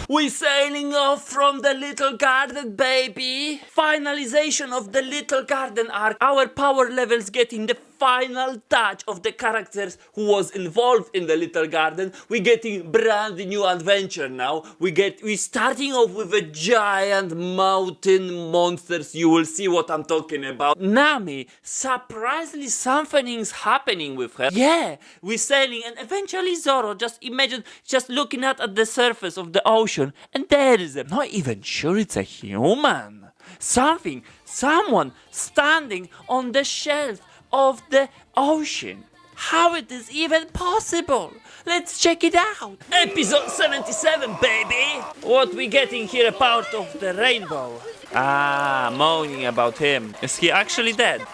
We sailing off from the little garden, baby. Finalization of the little garden arc. Our power levels getting the final touch of the characters who was involved in the little garden. We getting brand new adventure now. We starting off with a giant mountain monsters. You will see what I'm talking about. Nami, surprisingly something's happening with her. Yeah, we sailing and eventually Zoro, just imagine just looking at the surface of the ocean and there is not even sure it's a human. Someone standing on the shelf of the ocean. How it is even possible? Let's check it out. Episode 77, baby. What we getting here, a part of the rainbow? Ah, moaning about him. Is he actually dead?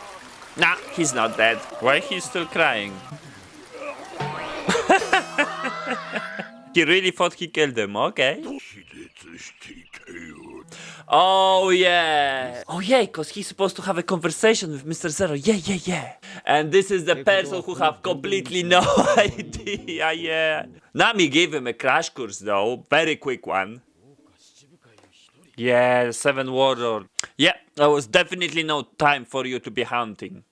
Nah, he's not dead. Why he's still crying? He really thought he killed him, okay. Oh yeah, cause he's supposed to have a conversation with Mr. Zero. Yeah. And this is the person who have completely no idea, yeah. Nami gave him a crash course though, very quick one. Yeah, 7 warlords. Yeah, there was definitely no time for you to be hunting.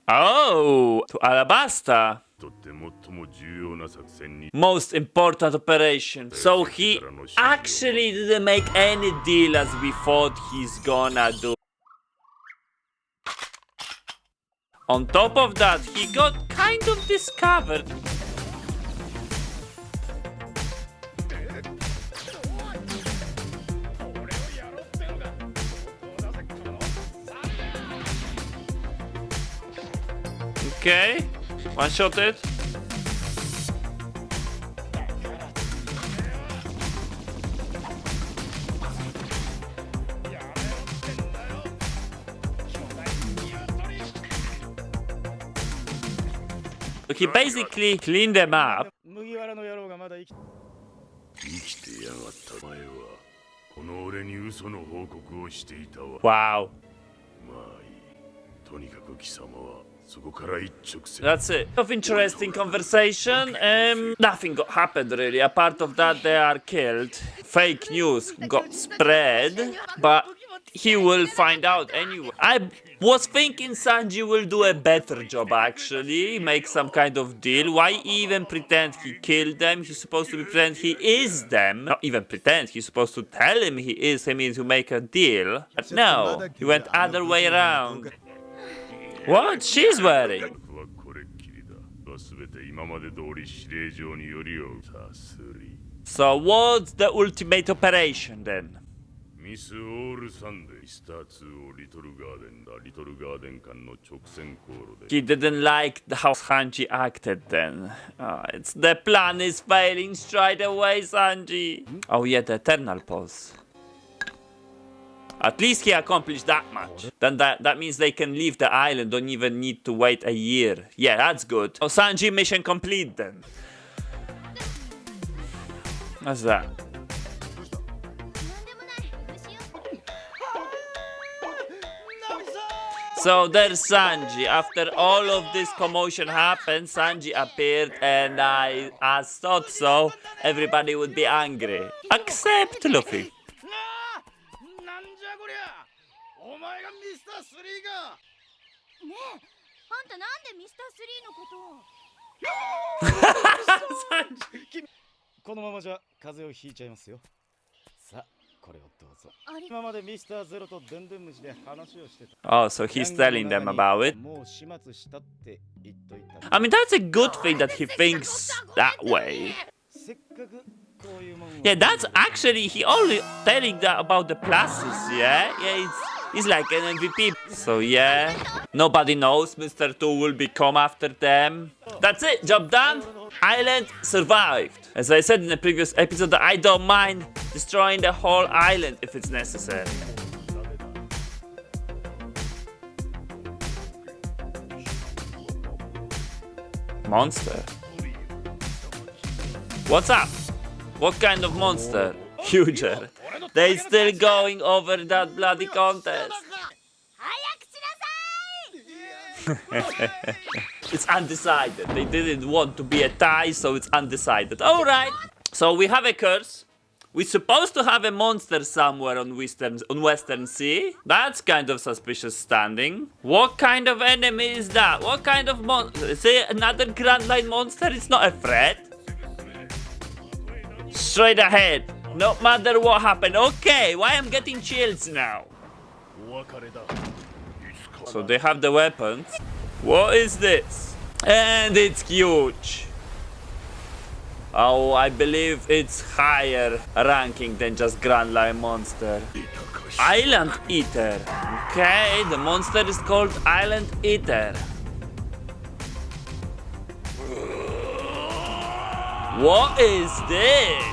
Oh, to Alabasta. Most important operation. So he actually didn't make any deal as we thought he's gonna do. On top of that, he got kind of discovered. Okay, one shot it. So he basically cleaned them up. Wow. That's it. Of interesting conversation. Nothing happened really. A part of that, they are killed. Fake news got spread, but he will find out anyway. I was thinking Sanji will do a better job actually, make some kind of deal. Why even pretend he killed them? He's supposed to pretend he is them. Not even pretend, he's supposed to tell him he is him to make a deal. But no, he went other way around. What she's wearing? So what's the ultimate operation then? He didn't like how Sanji acted then. It's the plan is failing straight away, Sanji. Oh yeah, the eternal pose. At least he accomplished that much. Then that means they can leave the island, don't even need to wait a year. Yeah, that's good. Oh, Sanji mission complete then. What's that? So there's Sanji. After all of this commotion happened, Sanji appeared and I thought so. Everybody would be angry. Except Luffy. Oh, so he's telling them about it. I mean, that's a good thing that he thinks that way. Yeah, that's actually, he only telling that about the pluses, yeah? Yeah, he's like an MVP. So yeah, nobody knows Mr. 2 will become after them. That's it, job done. Island survived. As I said in the previous episode, I don't mind destroying the whole island if it's necessary. Monster? What's up? What kind of monster? Huger. They still going over that bloody contest. It's undecided. They didn't want to be a tie, so it's undecided. All right. So we have a curse. We're supposed to have a monster somewhere on Western Sea. That's kind of suspicious standing. What kind of enemy is that? What kind of monster? Is it another Grand Line monster? It's not a threat. Straight ahead. No matter what happened. Okay, why I'm getting chills now? So they have the weapons. What is this? And it's huge. Oh, I believe it's higher ranking than just Grand Line monster. Island Eater. Okay, the monster is called Island Eater. What is this?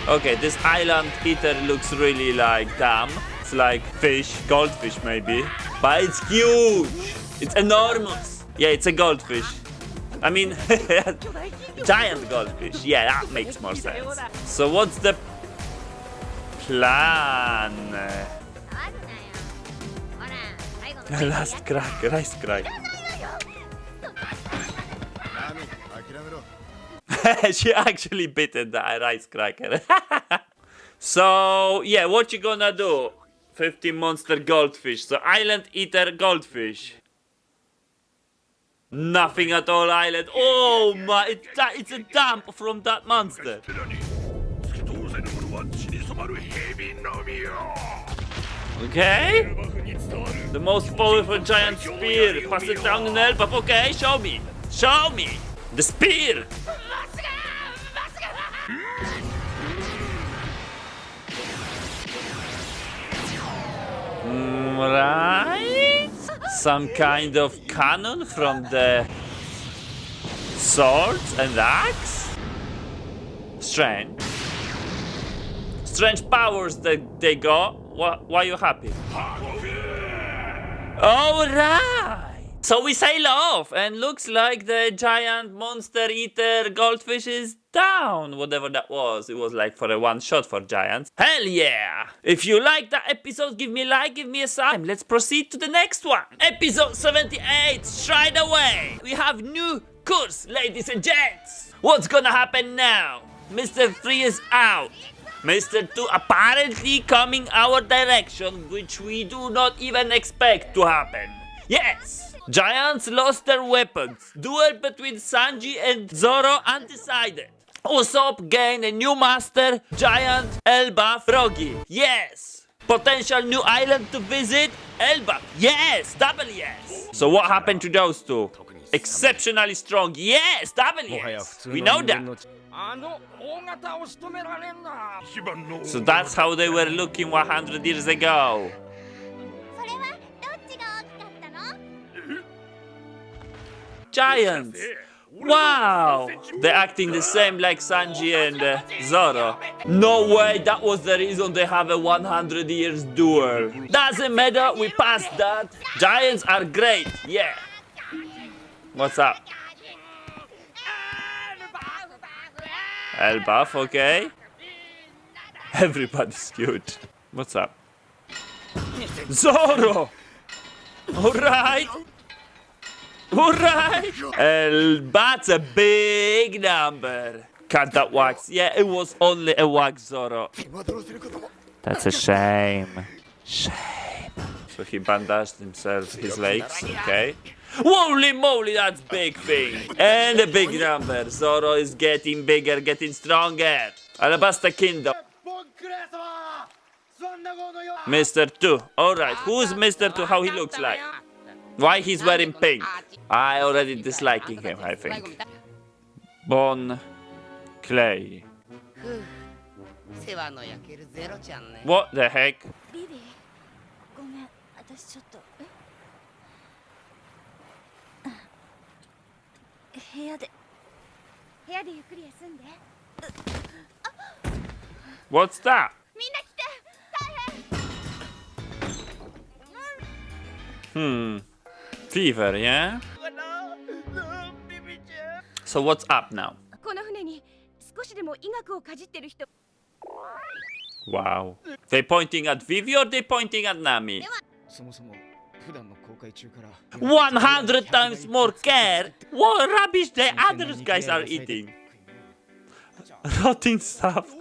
Okay, this Island Eater looks really like dumb. It's like fish, goldfish maybe. But it's huge. It's enormous. Yeah, it's a goldfish. I mean, giant goldfish. Yeah, that makes more sense. So what's the plan? Last crack, rice crack. She actually bitten the rice cracker. So, yeah, what you gonna do? 50 monster goldfish. So, Island Eater goldfish. Nothing at all, Island. Oh my, it's a dump from that monster. Okay. The most powerful giant spear. Pass it down in help. Okay, show me. Show me. The spear. Right? Some kind of cannon from the swords and axe? Strange. Strange powers that they got. Why are you happy? Alright! So we sail off, and looks like the giant monster eater goldfish is down. Whatever that was. It was like for a one shot for giants. Hell yeah! If you like that episode, give me a like, give me a sub. Let's proceed to the next one. Episode 78, straight away. We have new course, ladies and gents. What's gonna happen now? Mr. 3 is out. Mr. 2 apparently coming our direction, which we do not even expect to happen. Yes! Giants lost their weapons. Duel between Sanji and Zoro undecided. Usopp gained a new master, Giant Elbaf Broggy. Yes! Potential new island to visit, Elbaf. Yes! Double yes! So what happened to those two? Exceptionally strong. Yes! Double yes! We know that. So that's how they were looking 100 years ago. Giants! Wow! They're acting the same like Sanji and Zoro. No way, that was the reason they have a 100 years duel. Doesn't matter, we passed that. Giants are great, yeah. What's up? Elbaf, okay. Everybody's cute. What's up? Zoro! Alright! Alright! That's a big number. Cut that wax. Yeah, it was only a wax, Zoro. That's a shame. Shame. So he bandaged himself, his legs, okay. Holy moly, that's big thing. And a big number. Zoro is getting bigger, getting stronger. Alabasta Kingdom. Mr. 2. Alright, who's Mr. 2? How he looks like? Why he's wearing pink? I already disliking him, I think. Bon Clay. What the heck? What's that? Fever, yeah? So what's up now? Wow. They pointing at Vivi or they pointing at Nami? 100 times more care. What rubbish the other guys are eating. Rotting stuff.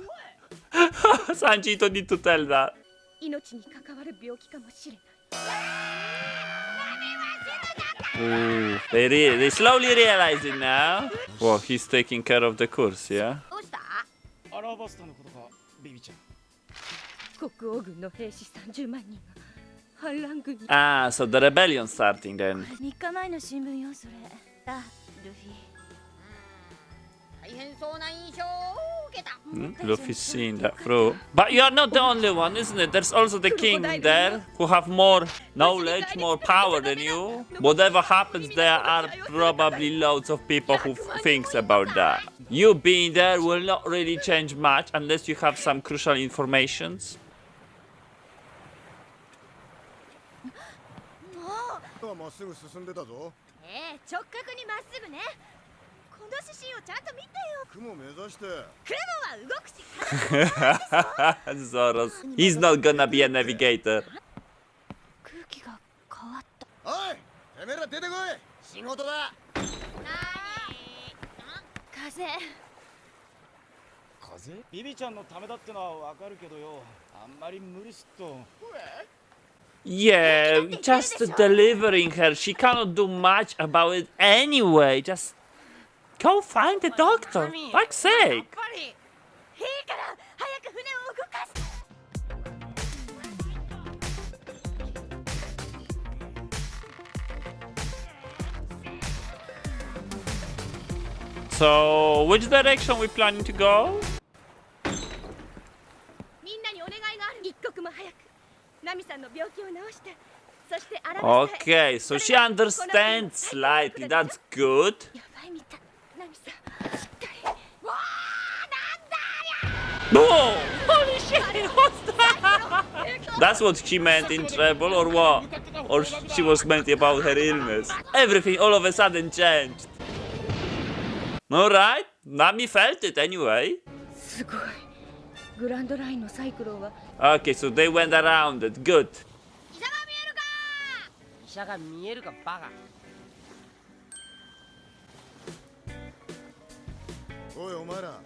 Sanji, you don't need to tell that. 命に関わる病気かもしれない Ooh, they slowly realizing now. Well, he's taking care of the course, yeah? どうした アラバスタのことか、ビビちゃん。国王軍の兵士30万人が反乱軍に Ah, so the rebellion starting then. 3日前の新聞よそれだルフィ大変そうな印象を受けた Luffy's seeing that through. But you are not the only one, isn't it? There's also the king there who have more knowledge, more power than you. Whatever happens, there are probably loads of people who thinks about that. You being there will not really change much unless you have some crucial informations. まっすぐ進んでたぞ。直角にまっすぐねこの指針をちゃんと見てよ雲目指して。雲は動くし Zoro. He's not gonna be a navigator. 空気が変わった おい、てめえら出てこい。仕事だ。風風？ビビちゃんのためだってのはわかるけどよ。あんまり無理すっと。Yeah, just delivering her. She cannot do much about it anyway. Just go find the doctor. Fuck's sake. いいから早く船を動かす So, which direction we planning to go? みんなにお願いがある一刻も早くナミさんの病気を治してそしてアラバスタへ Okay, so she understands slightly. That's good. やばいみたいナミさんしっかりわーなんだ Whoa! Holy shit! What's that? That's what she meant in trouble, or what? Or she was meant about her illness. Everything all of a sudden changed. Alright, Nami felt it anyway. すごいグランドラインのサイクロンは Okay, so they went around it. Good. 医者が見えるか医者が見えるかバカおいお前ら、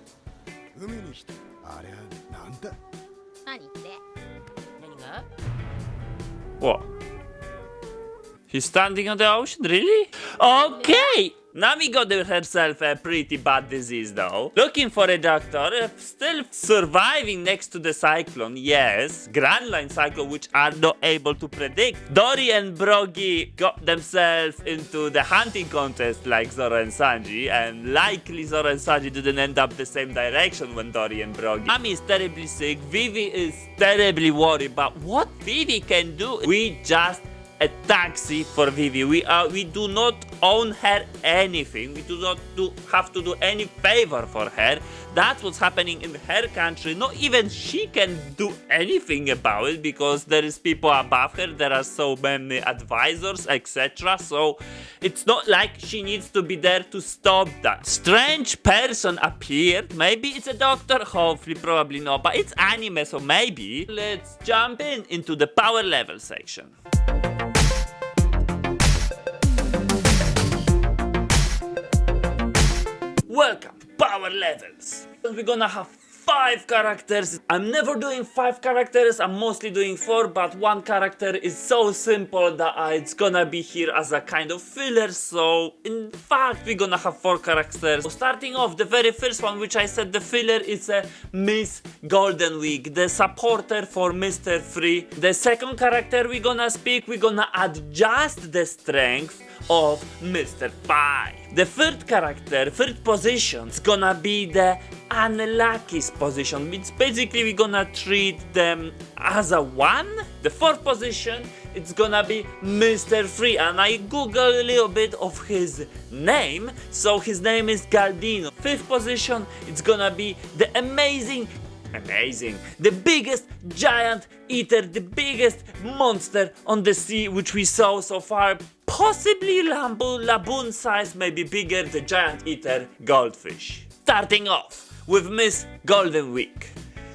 海に来て。あれはなんだ。何って何が What? He's standing on the ocean? Really? Okay! Nami got herself a pretty bad disease though. Looking for a doctor, still surviving next to the cyclone, yes. Grand Line cyclone, which are not able to predict. Dorry and Broggy got themselves into the hunting contest like Zoro and Sanji, and likely Zoro and Sanji didn't end up the same direction when Dorry and Broggy. Nami is terribly sick, Vivi is terribly worried, but what Vivi can do? We just a taxi for Vivi. We do not own her anything. We do not have to do any favor for her. That's what's happening in her country. Not even she can do anything about it because there is people above her. There are so many advisors, etc. So it's not like she needs to be there to stop that. Strange person appeared. Maybe it's a doctor. Hopefully, probably not. But it's anime, so maybe. Let's jump into the power level section. Welcome to Power Levels. We're gonna have 5 characters. I'm never doing 5 characters, I'm mostly doing 4, but one character is so simple that it's gonna be here as a kind of filler, so in fact we're gonna have 4 characters. So starting off, the very first one, which I said the filler, is a Miss Golden Week, the supporter for Mr. Free. The second character we're gonna adjust the strength of Mr. Pie. The third character, third position, is gonna be the unlucky's position. It's basically we're gonna treat them as a 1. The fourth position, it's gonna be Mr. Free, and I googled a little bit of his name, so his name is Galdino. Fifth position, it's gonna be the amazing, the biggest giant eater, the biggest monster on the sea which we saw so far, possibly laboon size, maybe bigger, the giant eater goldfish. Starting off with Miss Golden Week.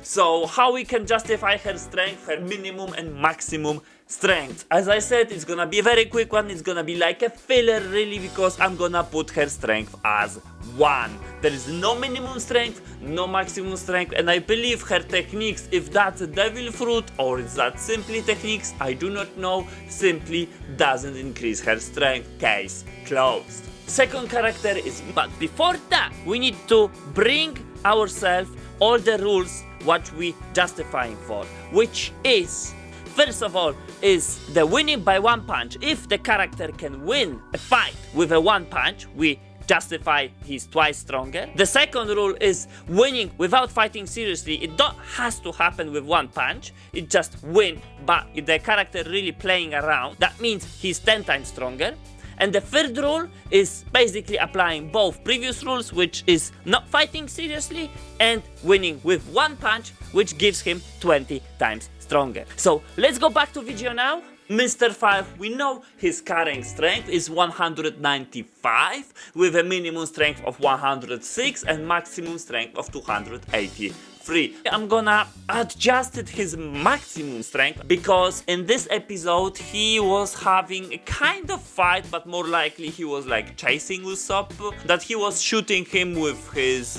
So how we can justify her strength, her minimum and maximum strength? As I said, it's gonna be a very quick one. It's gonna be like a filler really, because I'm gonna put her strength as 1. There is no minimum strength, no maximum strength, and I believe her techniques, if that's a devil fruit or is that simply techniques, I do not know, simply doesn't increase her strength. Case closed. Second character is, but before that, we need to bring ourselves all the rules what we justifying for, which is, first of all, is the winning by 1 punch. If the character can win a fight with a 1 punch, we justify he's twice stronger. The second rule is winning without fighting seriously. It don't has to happen with 1 punch. It just win, but if the character really playing around, that means he's 10 times stronger. And the third rule is basically applying both previous rules, which is not fighting seriously and winning with 1 punch, which gives him 20 times stronger. So let's go back to video now. Mr. 5, we know his carrying strength is 195 with a minimum strength of 106 and maximum strength of 283. I'm gonna adjust his maximum strength because in this episode he was having a kind of fight, but more likely he was like chasing Usopp, that he was shooting him with his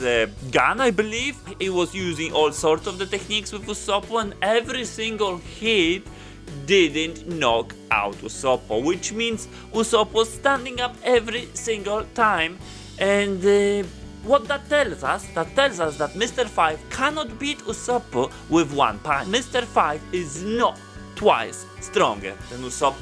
gun, I believe. He was using all sorts of the techniques with Usopp, and every single hit didn't knock out Usopp, which means Usopp was standing up every single time. And what that tells us? That tells us that Mr. 5 cannot beat Usopp with 1 punch. Mr. 5 is not twice stronger than Usopp.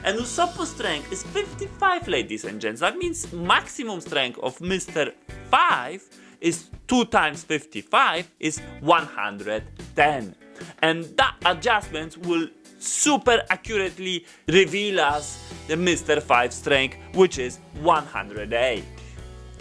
And Usopp's strength is 55, ladies and gents. That means maximum strength of Mr. 5 is 2 times 55 is 110. And that adjustment will super accurately reveal us the Mr. 5 strength, which is 108.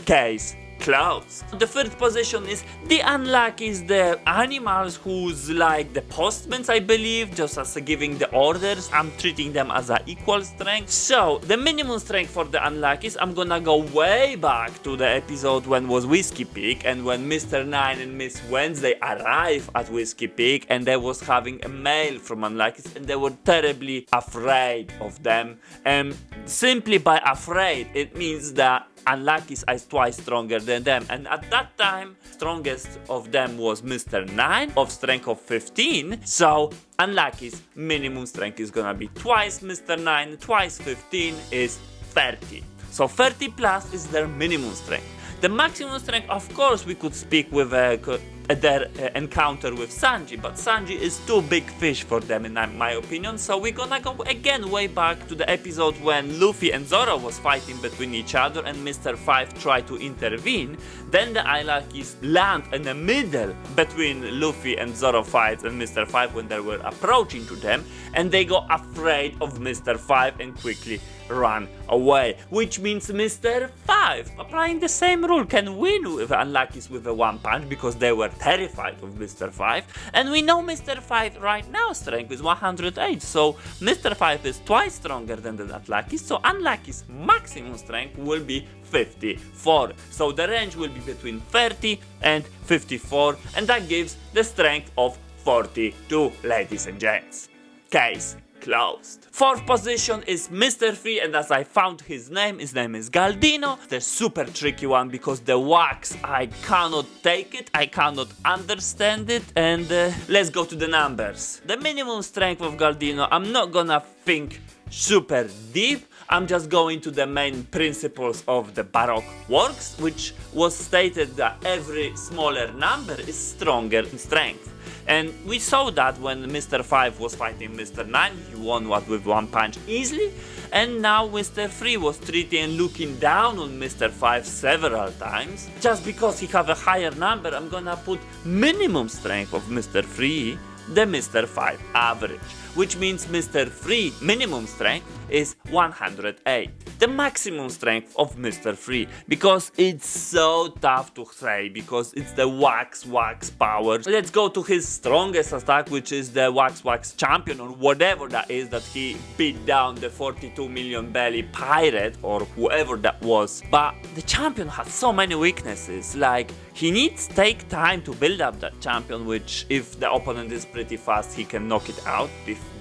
Case closed. The third position is the unluckies, the animals who's like the postmen, I believe, just as giving the orders. I'm treating them as an equal strength. So the minimum strength for the unluckies, I'm gonna go way back to the episode when was Whiskey Peak and when Mr. 9 and Miss Wednesday arrived at Whiskey Peak, and they was having a mail from unluckies and they were terribly afraid of them. And simply by afraid, it means that unluckies are twice stronger than them, and at that time strongest of them was Mr. 9 of strength of 15. So unluckies minimum strength is gonna be twice Mr. 9, twice 15 is 30. So 30 plus is their minimum strength. The maximum strength, of course, we could speak with their encounter with Sanji, but Sanji is too big fish for them in my opinion. So we're gonna go again way back to the episode when Luffy and Zoro was fighting between each other and Mr. 5 tried to intervene. Then the unluckies land in the middle between Luffy and Zoro fights and Mr. 5 when they were approaching to them, and they got afraid of Mr. 5 and quickly run away, which means Mr. 5, applying the same rule, can win with unluckies with a 1 punch because they were terrified of Mr. 5. And we know Mr. 5 right now strength is 108, so Mr. 5 is twice stronger than the unluckies, so unluckies maximum strength will be 54. So the range will be between 30 and 54, and that gives the strength of 42, ladies and gents. Case closed. Fourth position is Mr. 3, and as I found his name is Galdino. The super tricky one because the wax, I cannot take it, I cannot understand it, and let's go to the numbers. The minimum strength of Galdino, I'm not gonna think super deep, I'm just going to the main principles of the baroque works, which was stated that every smaller number is stronger in strength. And we saw that when Mr. 5 was fighting Mr. 9, he won with 1 punch easily, and now Mr. 3 was treating and looking down on Mr. 5 several times. Just because he have a higher number, I'm gonna put minimum strength of Mr. 3, the Mr. 5 average, which means Mr. 3 minimum strength is 108. the maximum strength of Mr. Free, because it's so tough to say, because it's the wax power. Let's go to his strongest attack, which is the wax champion, or whatever that is, that he beat down the 42 million belly pirate or whoever that was. But the champion has so many weaknesses, like he needs to take time to build up that champion, which if the opponent is pretty fast, he can knock it out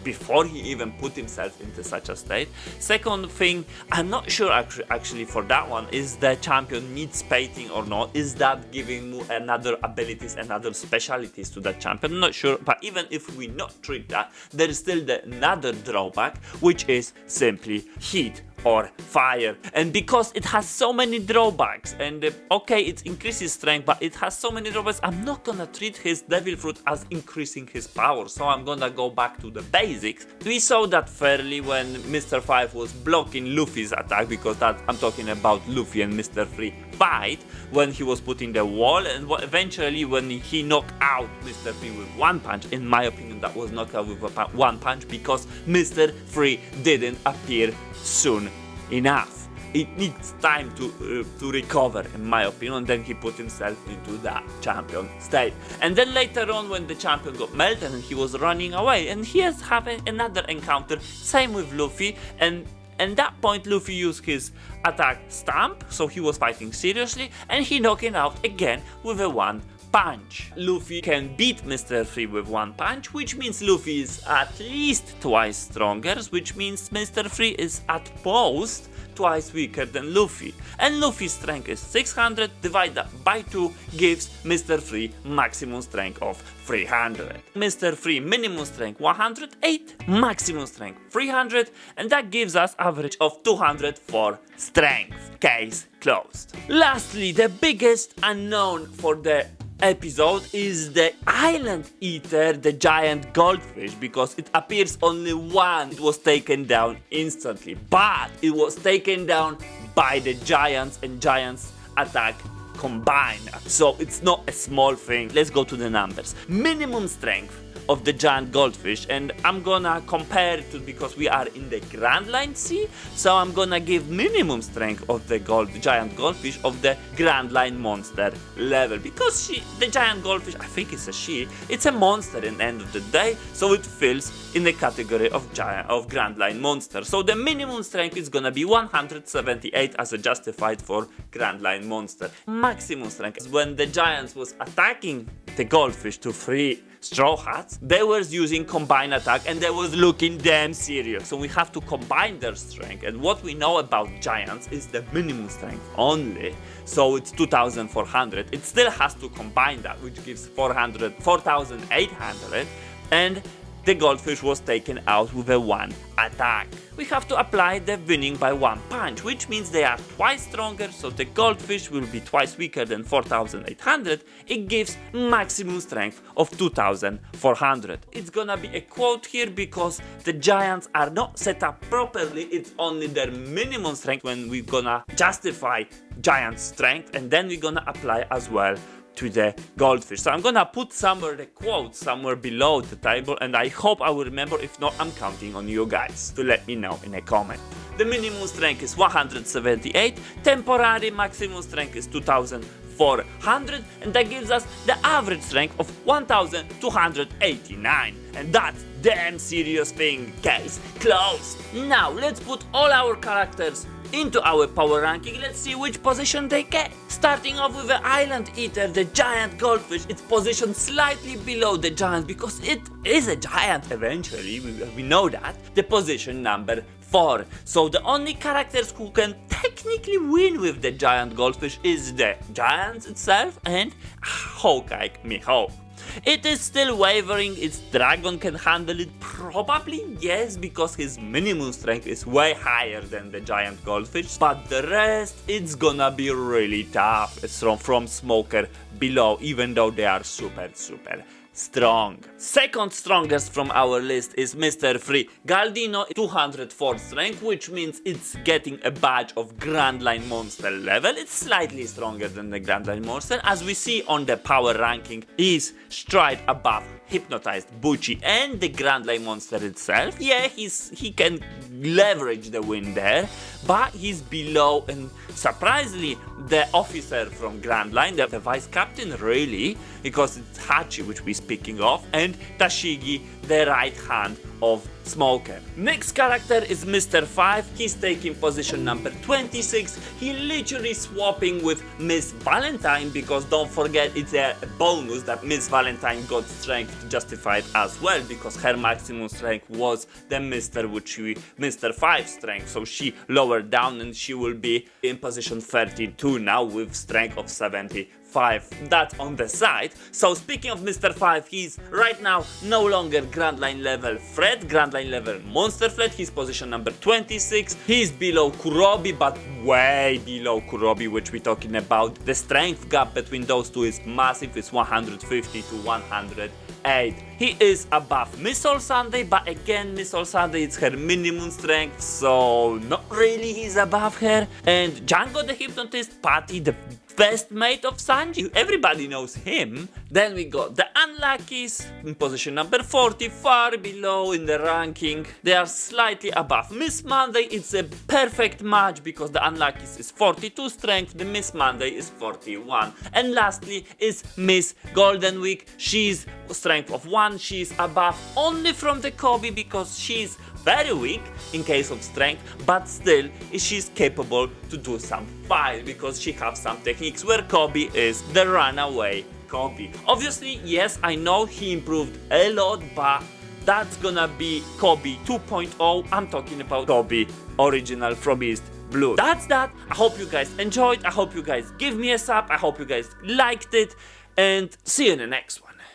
before he even put himself into such a state. Second thing, I'm not sure actually for that one, is the champion needs painting or not? Is that giving another abilities, another specialities to that champion? I'm not sure, but even if we not treat that, there is still another drawback, which is simply heat or fire. And because it has so many drawbacks, and okay, it increases strength, but it has so many drawbacks, I'm not gonna treat his devil fruit as increasing his power, so I'm gonna go back to the basics. We saw that fairly when Mr. 5 was blocking Luffy's attack, because that I'm talking about Luffy and Mr. 3 fight, when he was putting the wall, and eventually when he knocked out Mr. 3 with one punch. In my opinion, that was knocked out with one punch because Mr. 3 didn't appear soon enough. It needs time to recover, in my opinion. Then he put himself into that champion state. And then later on, when the champion got melted and he was running away, and he has having another encounter, same with Luffy, and at that point Luffy used his attack stamp, so he was fighting seriously, and he knocked him out again with a one punch. Luffy can beat Mr. 3 with one punch, which means Luffy is at least twice stronger, which means Mr. 3 is at most twice weaker than Luffy. And Luffy's strength is 600, divided by 2 gives Mr. 3 maximum strength of 300. Mr. 3 minimum strength 108, maximum strength 300, and that gives us average of 200 for strength. Case closed. Lastly, the biggest unknown for the episode is the island eater, the giant goldfish, because it appears only once. It was taken down instantly, but it was taken down by the giants, and giants attack combined, so it's not a small thing. Let's go to the numbers. Minimum strength of the giant goldfish, and I'm gonna compare it to, because we are in the Grand Line Sea, so I'm gonna give minimum strength of the giant goldfish of the Grand Line monster level, because the giant goldfish, I think it's a she, it's a monster in the end of the day, so it fills in the category of Grand Line monster. So the minimum strength is gonna be 178 as a justified for Grand Line monster. Maximum strength is when the giants was attacking the goldfish to free Straw Hats, they were using combined attack, and they was looking damn serious. So we have to combine their strength, and what we know about giants is the minimum strength only, so it's 2400. It still has to combine that, which gives 4800, and the goldfish was taken out with a one attack. We have to apply the winning by one punch, which means they are twice stronger, so the goldfish will be twice weaker than 4800. It gives maximum strength of 2400. It's gonna be a quote here because the giants are not set up properly. It's only their minimum strength when we're gonna justify giant strength, and then we're gonna apply as well to the goldfish. So I'm gonna put somewhere the quote somewhere below the table, and I hope I will remember. If not, I'm counting on you guys to let me know in a comment. The minimum strength is 178, temporary maximum strength is 2400, and that gives us the average strength of 1289, and that's damn serious thing. Case closed. Now let's put all our characters into our power ranking. Let's see which position they get. Starting off with the island eater, the giant goldfish. It's positioned slightly below the giant because it is a giant eventually, we know that. The position number 4. So the only characters who can technically win with the giant goldfish is the giant itself and Hawkeye Miho. It is still wavering. Its dragon can handle it, probably yes, because his minimum strength is way higher than the giant goldfish, but the rest, it's gonna be really tough. It's from Smoker below, even though they are super strong. Second strongest from our list is Mr. Free Galdino, 204 strength, which means it's getting a badge of Grand Line Monster level. It's slightly stronger than the Grand Line Monster. As we see on the power ranking, he's straight above hypnotized Butchie and the Grand Line monster itself. Yeah, he can leverage the win there, but he's below, and surprisingly, the officer from Grand Line, the vice captain, really, because it's Hachi, which we're speaking of, and Tashigi, the right hand of Smoker. Next character is Mr. 5. He's taking position number 26. He literally swapping with Miss Valentine, because don't forget it's a bonus that Miss Valentine got strength justified as well, because her maximum strength was the Mr. 5 strength, so she lowered down and she will be in position 32 now with strength of 75. That's on the side. So speaking of Mr. 5, he's right now no longer Grand Line level Fred, Grand Line level Monster Fred. He's position number 26. He's below Kurobi, but way below Kurobi, which we're talking about. The strength gap between those two is massive. It's 150 to 108. He is above Miss Soul Sunday, but again, Miss Soul Sunday is her minimum strength, so not really he's above her. And Django the Hypnotist, Patty, the best mate of Sanji, everybody knows him. Then we got the Unluckies in position number 40, far below in the ranking. They are slightly above Miss Monday. It's a perfect match because the Unluckies is 42 strength, the Miss Monday is 41. And lastly is Miss Golden Week. She's strength of 1, she's above only from the Coby because she's very weak in case of strength, but still she's capable to do some fight because she has some techniques, where Coby is the runaway Coby. Obviously, yes, I know he improved a lot, but that's gonna be Coby 2.0. I'm talking about Coby original from East Blue. That's that. I hope you guys enjoyed. I hope you guys give me a sub. I hope you guys liked it, and see you in the next one.